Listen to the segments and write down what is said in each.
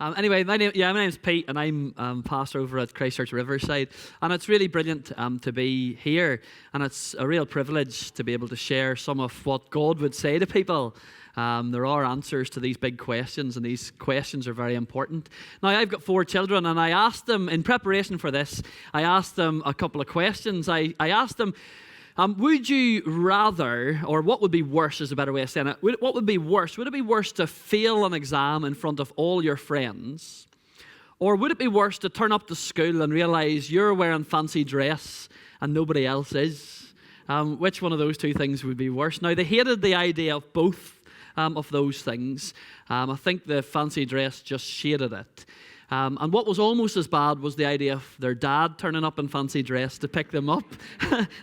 Anyway, my name's Pete, and I'm pastor over at Christchurch Riverside, and it's really brilliant to be here, and it's a real privilege to be able to share some of what God would say to people. There are answers to these big questions, and these questions are very important. Now, I've got 4 children, and I asked them, in preparation for this, I asked them a couple of questions. I asked them, would you rather, or what would be worse is a better way of saying it, what would be worse? Would it be worse to fail an exam in front of all your friends? Or would it be worse to turn up to school and realize you're wearing fancy dress and nobody else is? Which one of those 2 things would be worse? Now, they hated the idea of both of those things. I think the fancy dress just shaded it. And what was almost as bad was the idea of their dad turning up in fancy dress to pick them up.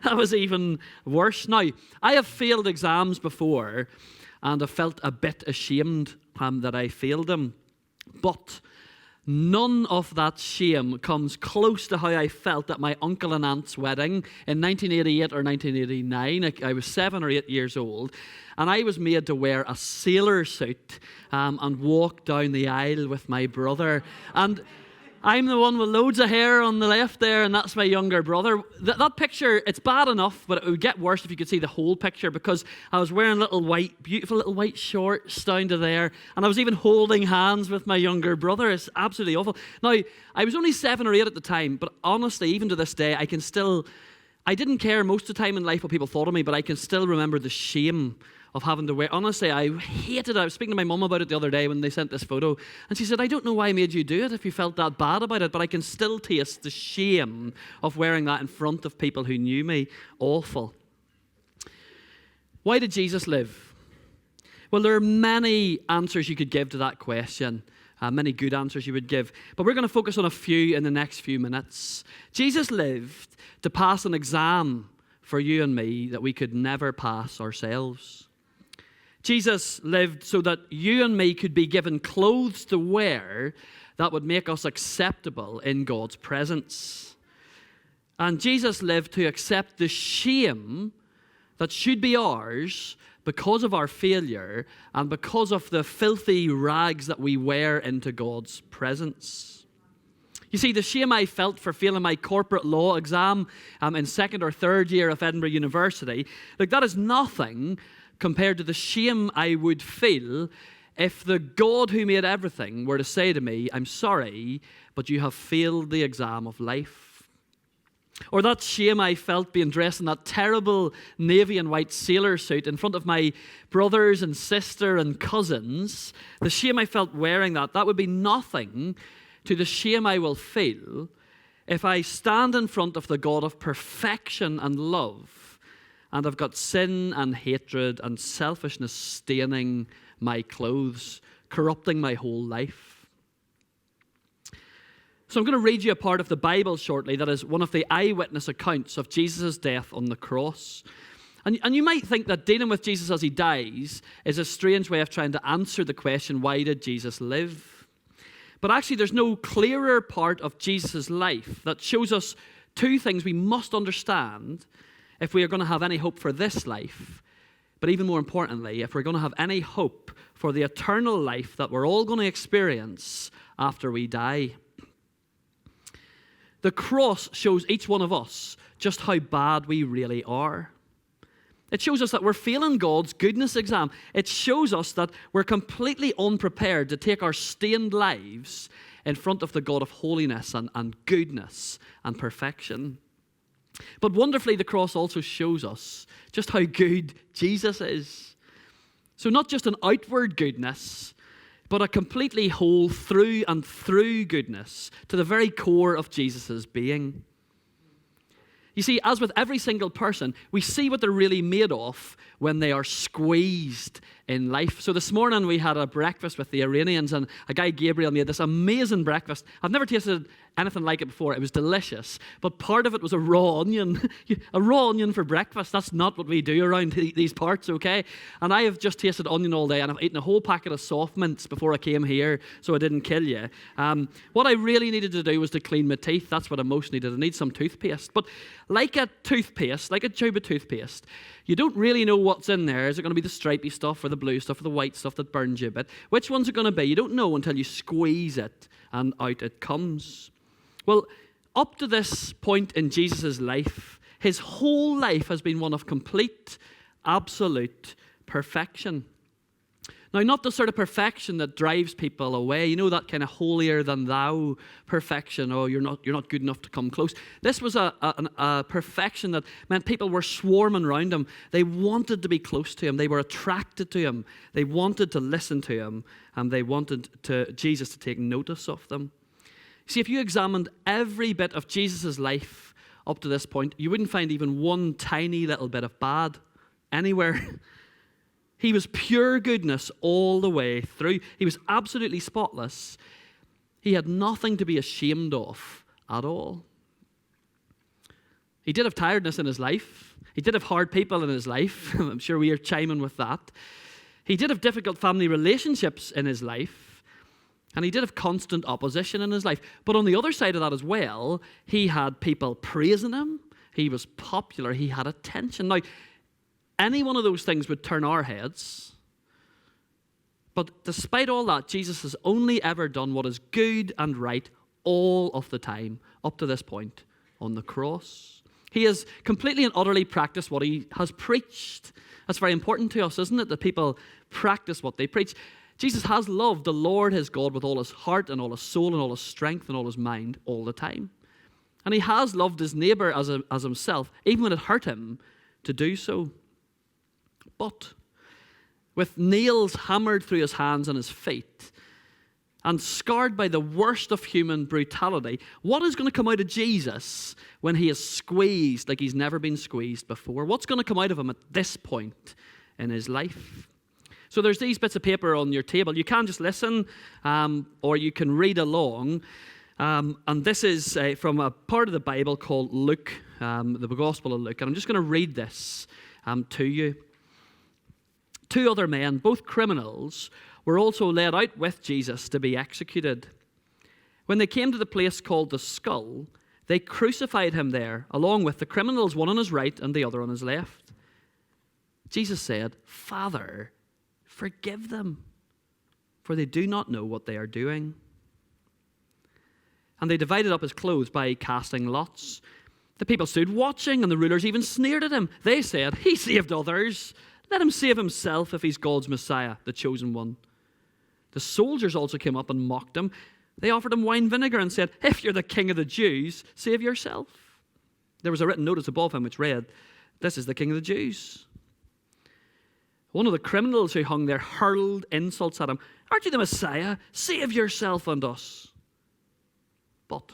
That was even worse. Now, I have failed exams before, and I felt a bit ashamed that I failed them. But none of that shame comes close to how I felt at my uncle and aunt's wedding in 1988 or 1989. I was 7 or 8 years old, and I was made to wear a sailor suit and walk down the aisle with my brother. And I'm the one with loads of hair on the left there, and that's my younger brother. That picture, it's bad enough, but it would get worse if you could see the whole picture, because I was wearing beautiful little white shorts down to there, and I was even holding hands with my younger brother. It's absolutely awful. Now, I was only 7 or 8 at the time, but honestly, even to this day, I didn't care most of the time in life what people thought of me, but I can still remember the shame of having to wear. Honestly, I hated it. I was speaking to my mum about it the other day when they sent this photo, and she said, I don't know why I made you do it if you felt that bad about it, but I can still taste the shame of wearing that in front of people who knew me. Awful. Why did Jesus live? Well, there are many answers you could give to that question, many good answers you would give, but we're going to focus on a few in the next few minutes. Jesus lived to pass an exam for you and me that we could never pass ourselves. Jesus lived so that you and me could be given clothes to wear that would make us acceptable in God's presence. And Jesus lived to accept the shame that should be ours because of our failure and because of the filthy rags that we wear into God's presence. You see, the shame I felt for failing my corporate law exam in 2nd or 3rd year of Edinburgh University, that is nothing compared to the shame I would feel if the God who made everything were to say to me, I'm sorry, but you have failed the exam of life. Or that shame I felt being dressed in that terrible navy and white sailor suit in front of my brothers and sister and cousins, the shame I felt wearing that would be nothing to the shame I will feel if I stand in front of the God of perfection and love, and I've got sin and hatred and selfishness staining my clothes, corrupting my whole life. So I'm going to read you a part of the Bible shortly that is one of the eyewitness accounts of Jesus' death on the cross. And you might think that dealing with Jesus as he dies is a strange way of trying to answer the question, why did Jesus live? But actually, there's no clearer part of Jesus' life that shows us 2 things we must understand if we are going to have any hope for this life, but even more importantly, if we're going to have any hope for the eternal life that we're all going to experience after we die. The cross shows each one of us just how bad we really are. It shows us that we're failing God's goodness exam. It shows us that we're completely unprepared to take our stained lives in front of the God of holiness and goodness and perfection. But wonderfully, the cross also shows us just how good Jesus is. So not just an outward goodness, but a completely whole through and through goodness to the very core of Jesus' being. You see, as with every single person, we see what they're really made of when they are squeezed in life. So this morning we had a breakfast with the Iranians, and a guy, Gabriel, made this amazing breakfast. I've never tasted anything like it before. It was delicious. But part of it was a raw onion. A raw onion for breakfast. That's not what we do around these parts, okay? And I have just tasted onion all day, and I've eaten a whole packet of soft mints before I came here, so I didn't kill you. What I really needed to do was to clean my teeth. That's what I most needed. I need some toothpaste. But like a toothpaste, like a tube of toothpaste, you don't really know what's in there. Is it going to be the stripy stuff or the blue stuff or the white stuff that burns you a bit? Which one's it going to be? You don't know until you squeeze it and out it comes. Well, up to this point in Jesus' life, his whole life has been one of complete, absolute perfection. Now, not the sort of perfection that drives people away. You know, that kind of holier than thou perfection. Oh, you're not good enough to come close. This was a perfection that meant people were swarming around him. They wanted to be close to him. They were attracted to him. They wanted to listen to him. And they wanted Jesus to take notice of them. See, if you examined every bit of Jesus' life up to this point, you wouldn't find even one tiny little bit of bad anywhere. He was pure goodness all the way through. He was absolutely spotless. He had nothing to be ashamed of at all. He did have tiredness in his life. He did have hard people in his life. I'm sure we are chiming with that. He did have difficult family relationships in his life. And he did have constant opposition in his life. But on the other side of that as well, he had people praising him. He was popular. He had attention. Now, any one of those things would turn our heads. But despite all that, Jesus has only ever done what is good and right all of the time, up to this point on the cross. He has completely and utterly practiced what he has preached. That's very important to us, isn't it? That people practice what they preach. Jesus has loved the Lord his God with all his heart and all his soul and all his strength and all his mind all the time. And he has loved his neighbor as himself, even when it hurt him to do so. But with nails hammered through his hands and his feet and scarred by the worst of human brutality, what is going to come out of Jesus when he is squeezed like he's never been squeezed before? What's going to come out of him at this point in his life? So there's these bits of paper on your table. You can just listen or you can read along. And this is from a part of the Bible called Luke, the Gospel of Luke. And I'm just going to read this to you. 2 other men, both criminals, were also led out with Jesus to be executed. When they came to the place called the Skull, they crucified him there, along with the criminals, one on his right and the other on his left. Jesus said, "Father, forgive them, for they do not know what they are doing." And they divided up his clothes by casting lots. The people stood watching, and the rulers even sneered at him. They said, "He saved others. Let him save himself if he's God's Messiah, the chosen one." The soldiers also came up and mocked him. They offered him wine vinegar and said, "If you're the king of the Jews, save yourself." There was a written notice above him which read, "This is the king of the Jews." One of the criminals who hung there hurled insults at him. "Aren't you the Messiah? Save yourself and us." But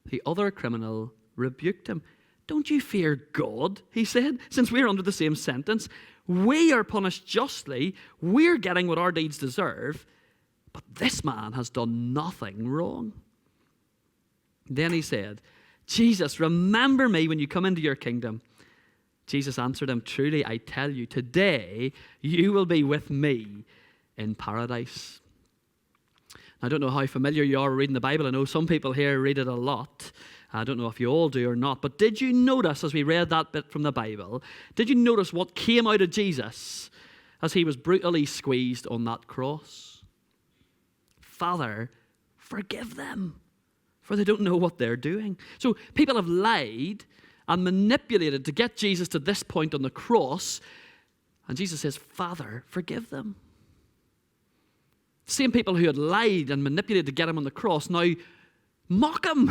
the other criminal rebuked him. "Don't you fear God," he said, "since we're under the same sentence. We are punished justly. We're getting what our deeds deserve. But this man has done nothing wrong." Then he said, "Jesus, remember me when you come into your kingdom." Jesus answered him, "Truly, I tell you, today you will be with me in paradise." I don't know how familiar you are reading the Bible. I know some people here read it a lot. I don't know if you all do or not. But did you notice, as we read that bit from the Bible, did you notice what came out of Jesus as he was brutally squeezed on that cross? "Father, forgive them, for they don't know what they're doing." So people have lied and manipulated to get Jesus to this point on the cross. And Jesus says, "Father, forgive them." The same people who had lied and manipulated to get him on the cross now mock him.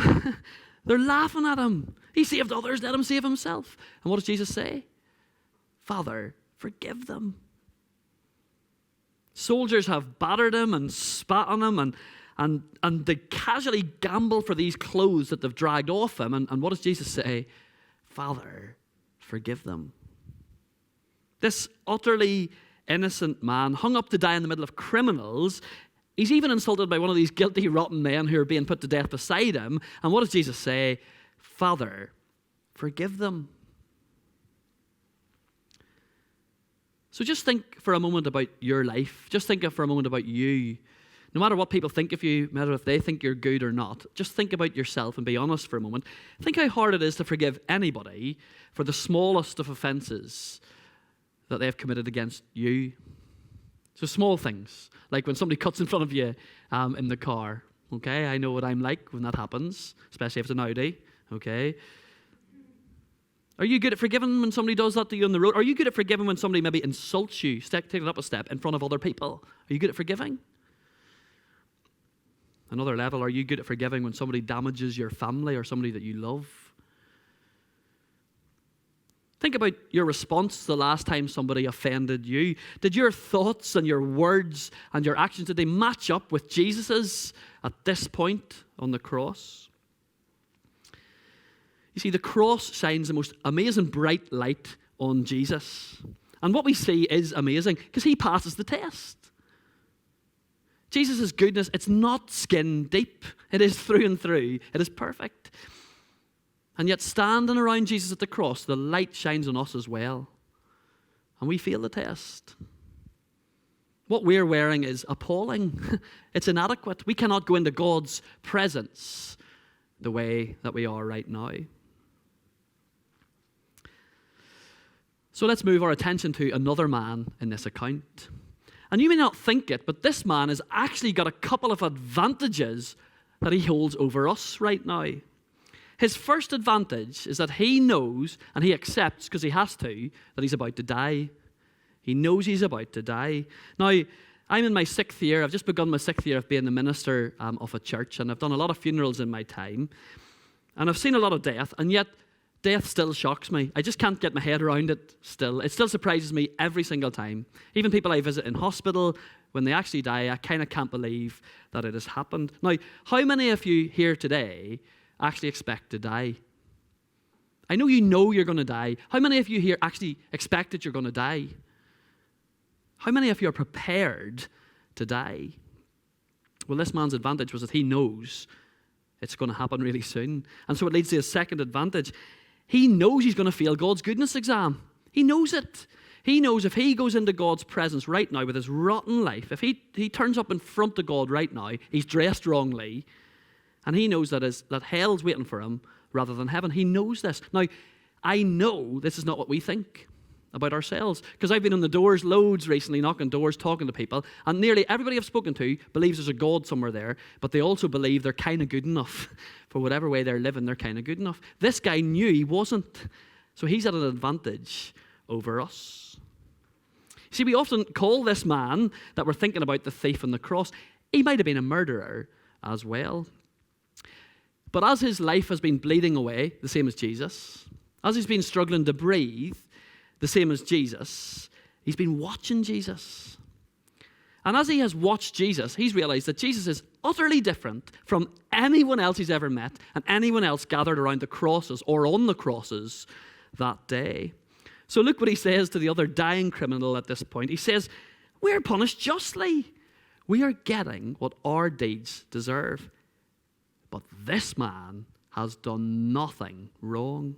They're laughing at him. He saved others, let him save himself. And what does Jesus say? "Father, forgive them." Soldiers have battered him and spat on him and they casually gamble for these clothes that they've dragged off him. And what does Jesus say? "Father, forgive them." This utterly innocent man hung up to die in the middle of criminals He's even insulted by one of these guilty, rotten men who are being put to death beside him. And what does Jesus say? Father, forgive them. So just think for a moment about your life. Just think for a moment about you. No matter what people think of you, no matter if they think you're good or not, just think about yourself and be honest for a moment. Think how hard it is to forgive anybody for the smallest of offenses that they have committed against you. So small things, like when somebody cuts in front of you in the car. Okay, I know what I'm like when that happens, especially if it's an Audi. Okay. Are you good at forgiving when somebody does that to you on the road? Are you good at forgiving when somebody maybe insults you, taking it up a step in front of other people? Are you good at forgiving? Another level, are you good at forgiving when somebody damages your family or somebody that you love? Think about your response the last time somebody offended you. Did your thoughts and your words and your actions, did they match up with Jesus's at this point on the cross? You see, the cross shines the most amazing bright light on Jesus. And what we see is amazing because he passes the test. Jesus' goodness, it's not skin deep. It is through and through. It is perfect. And yet standing around Jesus at the cross, the light shines on us as well. And we fail the test. What we're wearing is appalling. It's inadequate. We cannot go into God's presence the way that we are right now. So let's move our attention to another man in this account. And you may not think it, but this man has actually got a couple of advantages that he holds over us right now. His first advantage is that he knows and he accepts, because he has to, that he's about to die. He knows he's about to die. Now, I'm in my 6th year. I've just begun my 6th year of being the minister of a church, and I've done a lot of funerals in my time. And I've seen a lot of death, and yet death still shocks me. I just can't get my head around it still. It still surprises me every single time. Even people I visit in hospital, when they actually die, I kind of can't believe that it has happened. Now, how many of you here today actually expect to die? I know you're going to die. How many of you here actually expect that you're going to die? How many of you are prepared to die? Well, this man's advantage was that he knows it's going to happen really soon. And so it leads to his second advantage. He knows he's going to fail God's goodness exam. He knows it. He knows if he goes into God's presence right now with his rotten life, if he turns up in front of God right now, he's dressed wrongly, and he knows that hell's waiting for him rather than heaven. He knows this. Now, I know this is not what we think about ourselves, because I've been on the doors loads recently, knocking doors, talking to people, and nearly everybody I've spoken to believes there's a God somewhere there, but they also believe they're kind of good enough. For whatever way they're living, they're kind of good enough. This guy knew he wasn't, so he's at an advantage over us. See, we often call this man that we're thinking about the thief on the cross, he might have been a murderer as well. But as his life has been bleeding away, the same as Jesus, as he's been struggling to breathe, the same as Jesus, he's been watching Jesus. And as he has watched Jesus, he's realized that Jesus is utterly different from anyone else he's ever met and anyone else gathered around the crosses or on the crosses that day. So look what he says to the other dying criminal at this point. He says, we're punished justly. We are getting what our deeds deserve. But this man has done nothing wrong.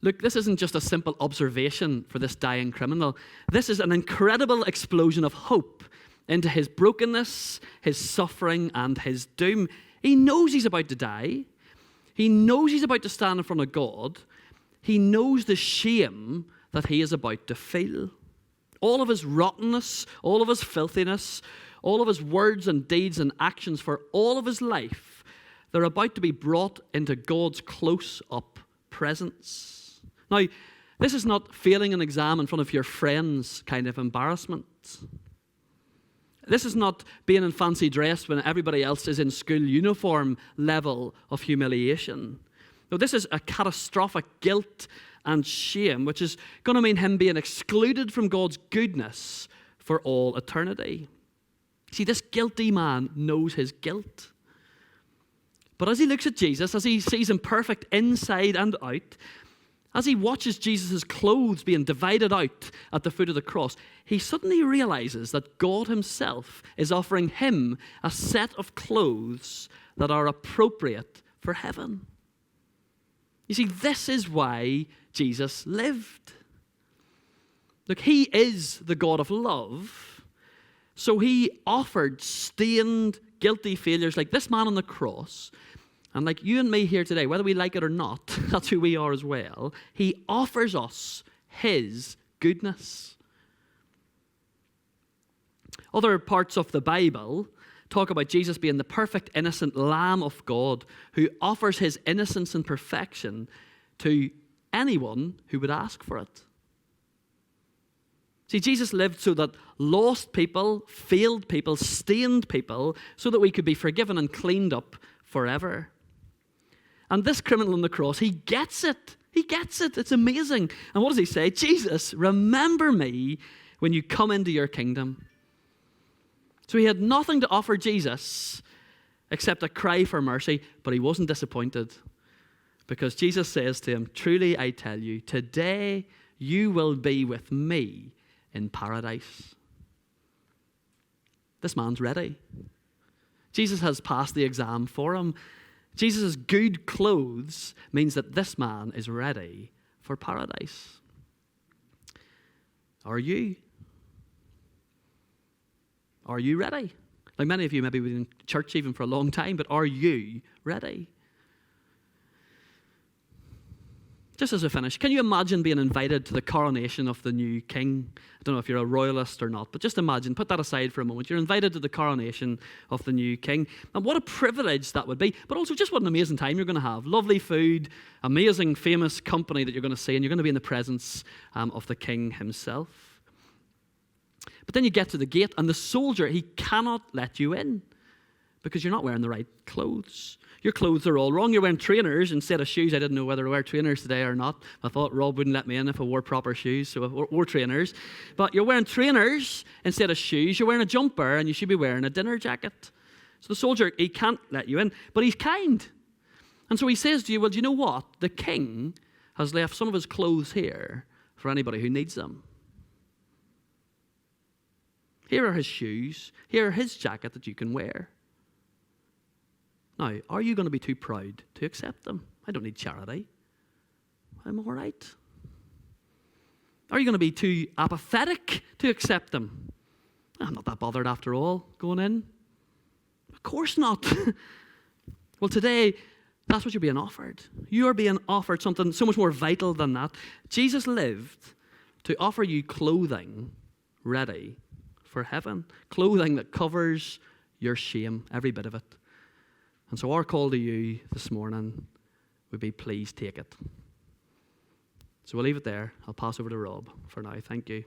Look, this isn't just a simple observation for this dying criminal. This is an incredible explosion of hope into his brokenness, his suffering, and his doom. He knows he's about to die. He knows he's about to stand in front of God. He knows the shame that he is about to feel. All of his rottenness, all of his filthiness, all of his words and deeds and actions for all of his life, they're about to be brought into God's close-up presence. Now, this is not failing an exam in front of your friends kind of embarrassment. This is not being in fancy dress when everybody else is in school uniform level of humiliation. No, this is a catastrophic guilt and shame, which is going to mean him being excluded from God's goodness for all eternity. See, this guilty man knows his guilt. But as he looks at Jesus, as he sees him perfect inside and out, As he watches Jesus' clothes being divided out at the foot of the cross, he suddenly realizes that God himself is offering him a set of clothes that are appropriate for heaven. You see, this is why Jesus lived. Look, he is the God of love, so he offered stained, guilty failures like this man on the cross, and like you and me here today, whether we like it or not, that's who we are as well. He offers us his goodness. Other parts of the Bible talk about Jesus being the perfect, innocent Lamb of God who offers his innocence and perfection to anyone who would ask for it. See, Jesus lived so that lost people, failed people, stained people, so that we could be forgiven and cleaned up forever. And this criminal on the cross, he gets it. He gets it. It's amazing. And what does he say? Jesus, remember me when you come into your kingdom. So he had nothing to offer Jesus except a cry for mercy, but he wasn't disappointed. Because Jesus says to him, truly I tell you, today you will be with me in paradise. This man's ready. Jesus has passed the exam for him. Jesus' good clothes means that this man is ready for paradise. Are you? Are you ready? Like many of you maybe been in church even for a long time, but are you ready? Just as a finish, can you imagine being invited to the coronation of the new king? I don't know if you're a royalist or not, but just imagine, put that aside for a moment. You're invited to the coronation of the new king. And what a privilege that would be, but also just what an amazing time you're going to have. Lovely food, amazing, famous company that you're going to see, and you're going to be in the presence of the king himself. But then you get to the gate, and the soldier, he cannot let you in because you're not wearing the right clothes. Your clothes are all wrong. You're wearing trainers instead of shoes. I didn't know whether to wear trainers today or not. I thought Rob wouldn't let me in if I wore proper shoes, so I wore trainers. But you're wearing trainers instead of shoes. You're wearing a jumper, and you should be wearing a dinner jacket. So the soldier, he can't let you in, but he's kind. And so he says to you, well, do you know what? The king has left some of his clothes here for anybody who needs them. Here are his shoes. Here are his jacket that you can wear. Now, are you going to be too proud to accept them? I don't need charity. I'm all right. Are you going to be too apathetic to accept them? I'm not that bothered after all, going in. Of course not. Well, today, that's what you're being offered. You are being offered something so much more vital than that. Jesus lived to offer you clothing ready for heaven. Clothing that covers your shame, every bit of it. And so our call to you this morning would be, please take it. So we'll leave it there. I'll pass over to Rob for now. Thank you.